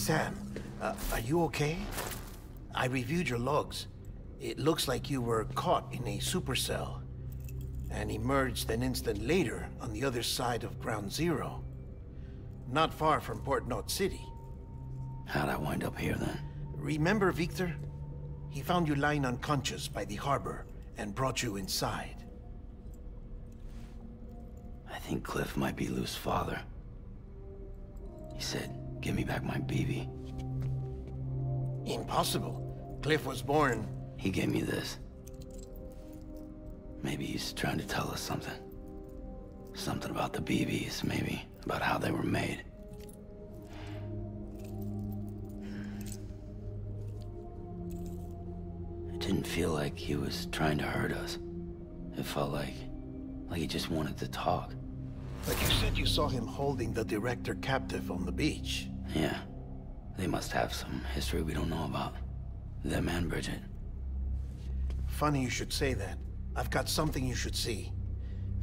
Sam, are you okay? I reviewed your logs. It looks like you were caught in a supercell and emerged an instant later on the other side of Ground Zero. Not far from Port Knot City. How'd I wind up here then? Remember Victor? He found you lying unconscious by the harbor and brought you inside. I think Cliff might be Lou's father. He said, give me back my BB. Impossible. Cliff was born... He gave me this. Maybe he's trying to tell us something. Something about the BBs, maybe. About how they were made. It didn't feel like he was trying to hurt us. It felt like he just wanted to talk. But you said you saw him holding the director captive on the beach. Yeah. They must have some history we don't know about. Them and Bridget. Funny you should say that. I've got something you should see.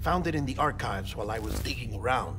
Found it in the archives while I was digging around.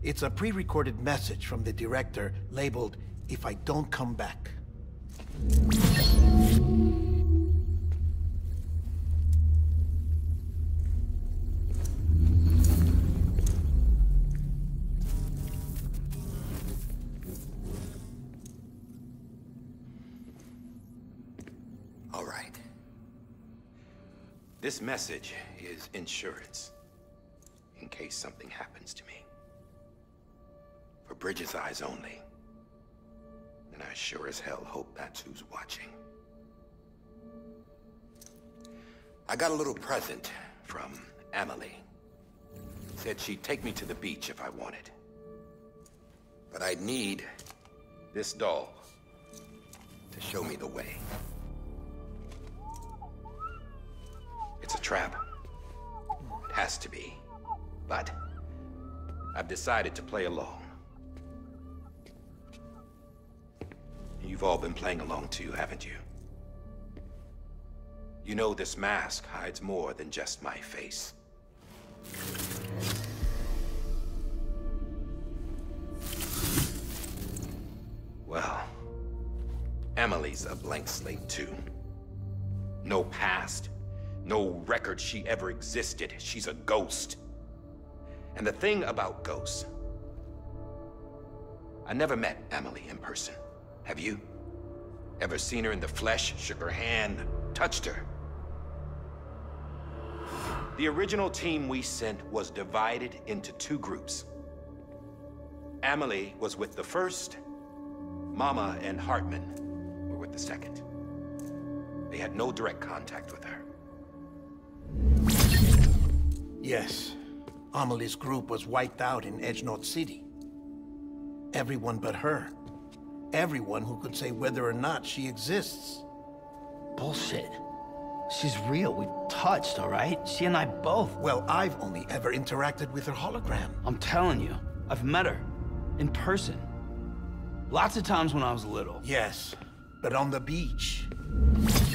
It's a pre-recorded message from the director labeled, "If I don't come back." All right. This message is insurance, in case something happens to me. For Bridget's eyes only. And I sure as hell hope that's who's watching. I got a little present from Emily. Said she'd take me to the beach if I wanted. But I'd need this doll to show me the way. It's a trap. It has to be. But I've decided to play along. You've all been playing along too, haven't you? You know this mask hides more than just my face. Well, Emily's a blank slate too. No past. No record she ever existed. She's a ghost. And the thing about ghosts... I never met Emily in person. Have you? Ever seen her in the flesh, shook her hand, touched her? The original team we sent was divided into two groups. Emily was with the first. Mama and Hartman were with the second. They had no direct contact with her. Yes. Amelie's group was wiped out in Edge Knot City. Everyone but her. Everyone who could say whether or not she exists. Bullshit. She's real. We touched, all right? She and I both. Well, I've only ever interacted with her hologram. I'm telling you, I've met her. In person. Lots of times when I was little. Yes, but on the beach.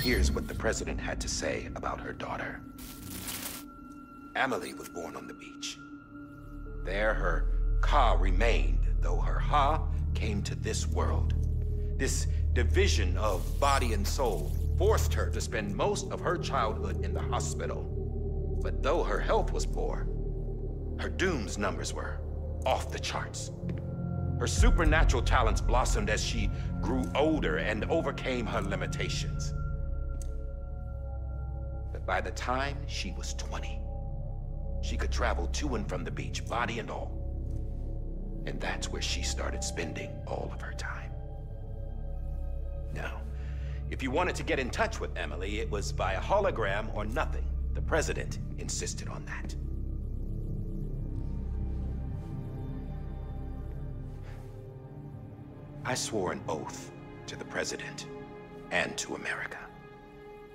Here's what the president had to say about her daughter. Emily was born on the beach. There her Ka remained, though her Ha came to this world. This division of body and soul forced her to spend most of her childhood in the hospital. But though her health was poor, her Doom's numbers were off the charts. Her supernatural talents blossomed as she grew older and overcame her limitations. But by the time she was 20, she could travel to and from the beach, body and all. And that's where she started spending all of her time. Now, if you wanted to get in touch with Emily, it was via hologram or nothing. The president insisted on that. I swore an oath to the president and to America.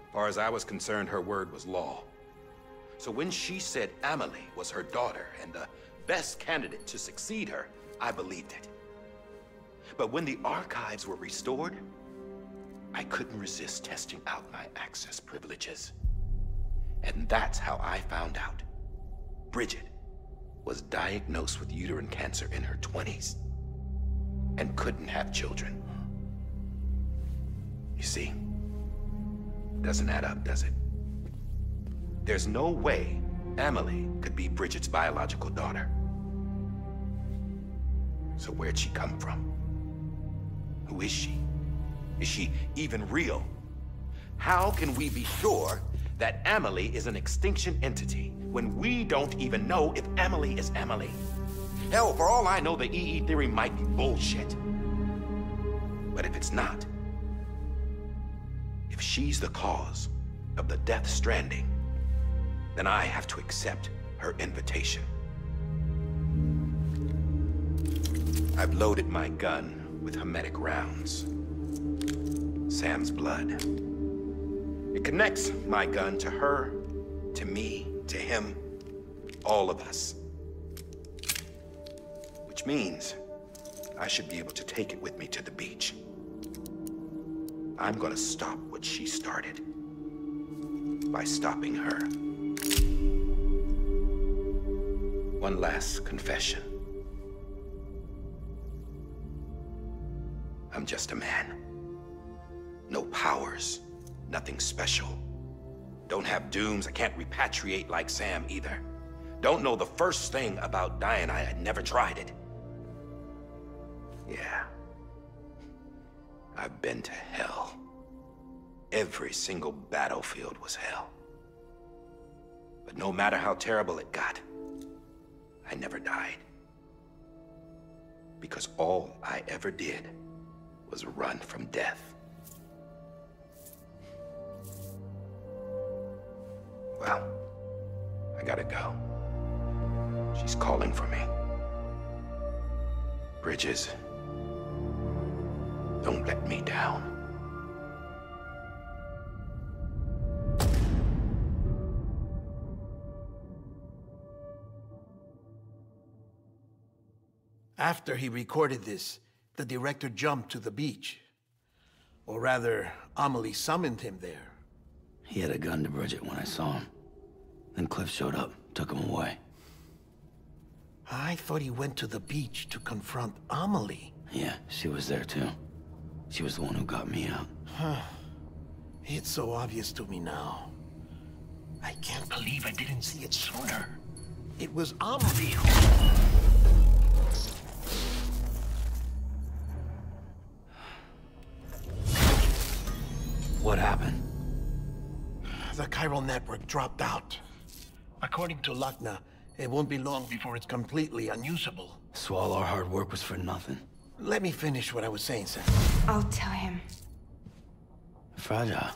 As far as I was concerned, her word was law. So when she said Emily was her daughter and the best candidate to succeed her, I believed it. But when the archives were restored, I couldn't resist testing out my access privileges. And that's how I found out Bridget was diagnosed with uterine cancer in her 20s. and couldn't have children. You see, doesn't add up, does it? There's no way Amelie could be Bridget's biological daughter. So where'd she come from? Who is she? Is she even real? How can we be sure that Amelie is an extinction entity when we don't even know if Amelie is Amelie? Hell, for all I know, the EE theory might be bullshit. But if it's not, if she's the cause of the Death Stranding, then I have to accept her invitation. I've loaded my gun with hermetic rounds. Sam's blood. It connects my gun to her, to me, to him, all of us. Which means I should be able to take it with me to the beach. I'm gonna stop what she started by stopping her. One last confession. I'm just a man. No powers, nothing special. Don't have dooms, I can't repatriate like Sam either. Don't know the first thing about dying, I had never tried it. Yeah. I've been to hell. Every single battlefield was hell. But no matter how terrible it got, I never died. Because all I ever did was run from death. Well, I gotta go. She's calling for me. Bridges, don't let me down. After he recorded this, the director jumped to the beach. Or rather, Amelie summoned him there. He had a gun to Bridget when I saw him. Then Cliff showed up, took him away. I thought he went to the beach to confront Amelie. Yeah, she was there too. She was the one who got me out. It's so obvious to me now. I can't believe I didn't see it sooner. It was Amelie who... What happened? The chiral network dropped out. According to Luckna, it won't be long before it's completely unusable. So all our hard work was for nothing. Let me finish what I was saying, Sam. I'll tell him. Fragile.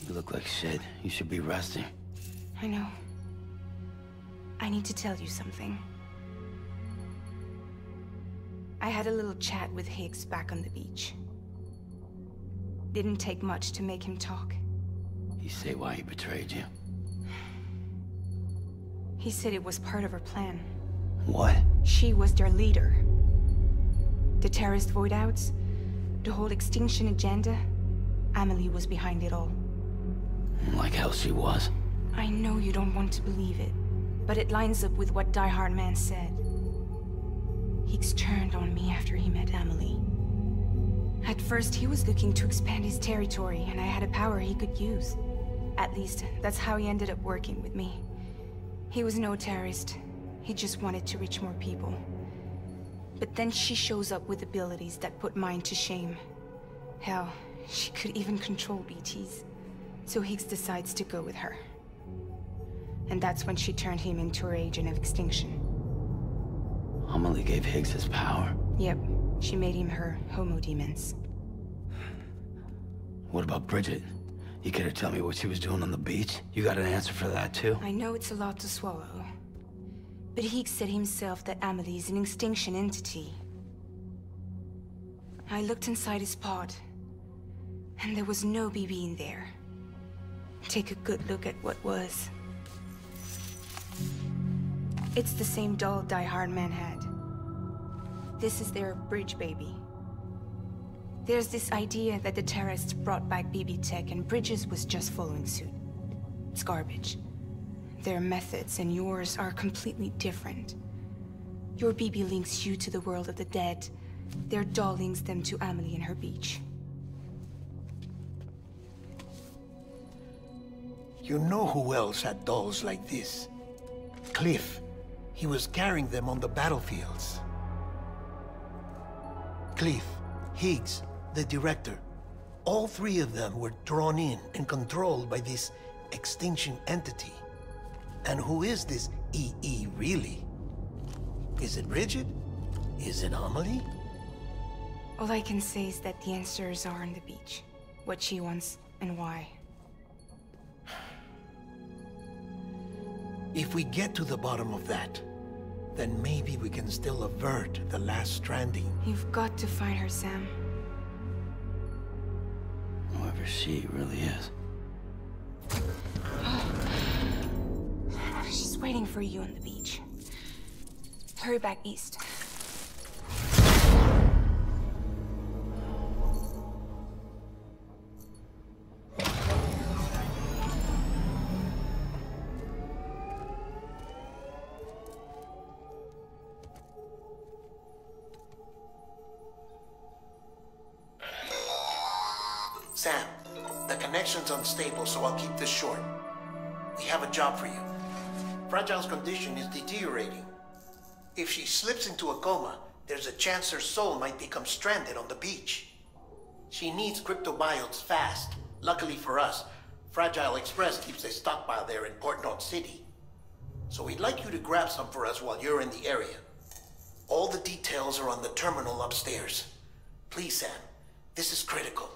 You look like shit. You should be resting. I know. I need to tell you something. I had a little chat with Higgs back on the beach. Didn't take much to make him talk. You say why he betrayed you? He said it was part of her plan. What? She was their leader. The terrorist voidouts, the whole extinction agenda, Amelie was behind it all. Like hell she was. I know you don't want to believe it, but it lines up with what Die Hard Man said. Higgs turned on me after he met Amelie. At first, he was looking to expand his territory, and I had a power he could use. At least, that's how he ended up working with me. He was no terrorist. He just wanted to reach more people. But then she shows up with abilities that put mine to shame. Hell, she could even control BTs. So Higgs decides to go with her. And that's when she turned him into her agent of extinction. Amelie gave Higgs his power. Yep, she made him her homo demons. What about Bridget? You care to tell me what she was doing on the beach? You got an answer for that too? I know it's a lot to swallow. But Higgs said himself that Amelie is an extinction entity. I looked inside his pod, and there was no BB in there. Take a good look at what was. It's the same doll Die Hard Man had. This is their bridge baby. There's this idea that the terrorists brought back BB tech and Bridges was just following suit. It's garbage. Their methods and yours are completely different. Your BB links you to the world of the dead, Their doll links them to Amelie and her beach. You know who else had dolls like this? Cliff. He was carrying them on the battlefields. Cliff, Higgs, the director. All three of them were drawn in and controlled by this extinction entity. And who is this EE really? Is it Bridget? Is it Amelie? All I can say is that the answers are on the beach. What she wants and why. If we get to the bottom of that, then maybe we can still avert the last stranding. You've got to find her, Sam. Whoever she really is. She's waiting for you on the beach. Hurry back east. Sam, the connection's unstable, so I'll keep this short. We have a job for you. Fragile's condition is deteriorating. If she slips into a coma, there's a chance her soul might become stranded on the beach. She needs cryptobiotes fast. Luckily for us, Fragile Express keeps a stockpile there in Port North City. So we'd like you to grab some for us while you're in the area. All the details are on the terminal upstairs. Please, Sam, this is critical.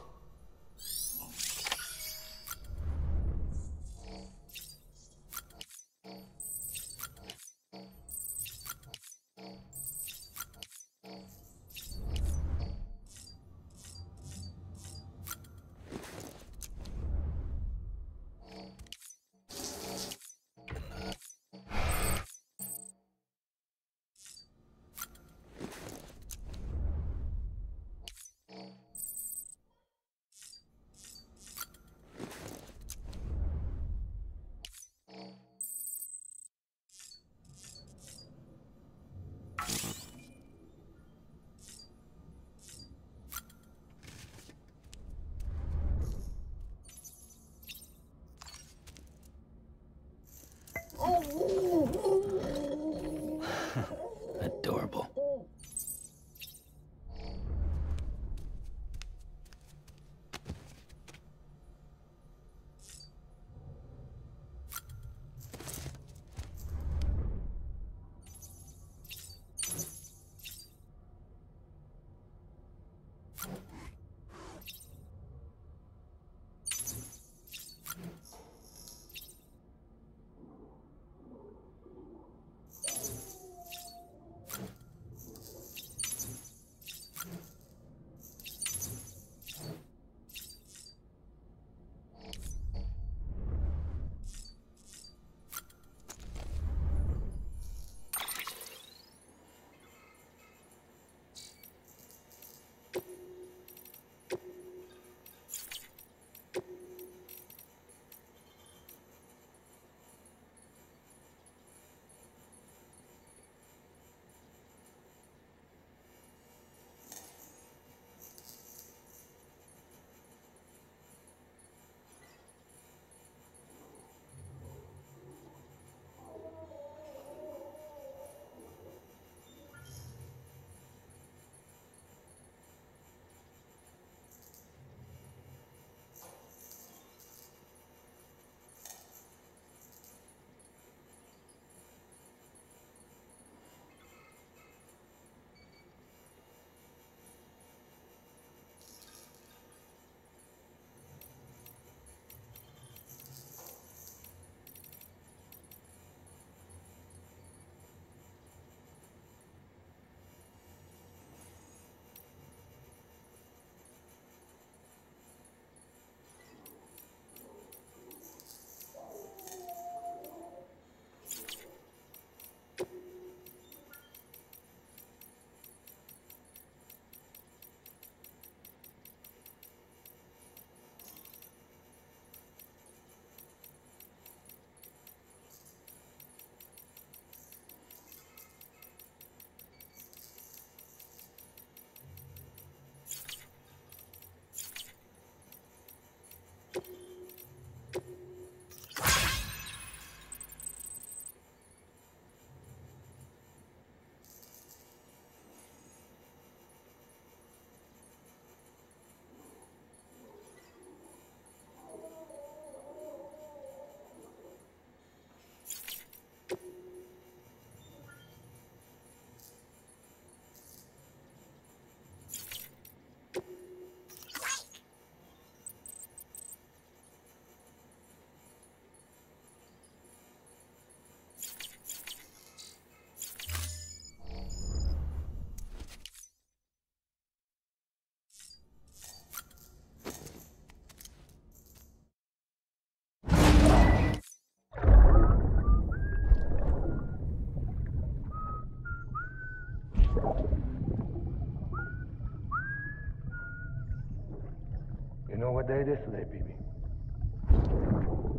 What day it is today, BB?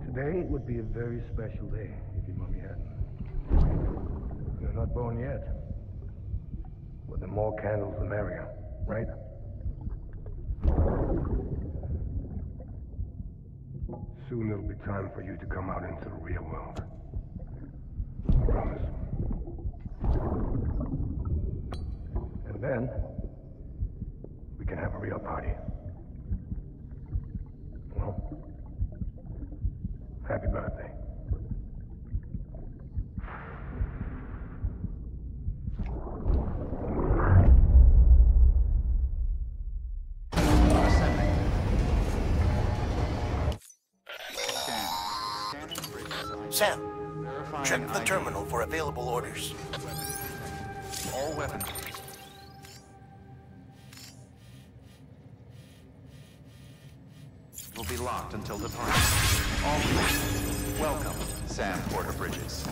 Today would be a very special day if your mommy hadn't. You're not born yet. But the more candles, the merrier, right? Soon it'll be time for you to come out into the real world. I promise. And then, we can have a real party. Well, happy birthday. Sam, check the terminal for available orders. All weapons. Will be locked until departure. All welcome, Sam Porter Bridges.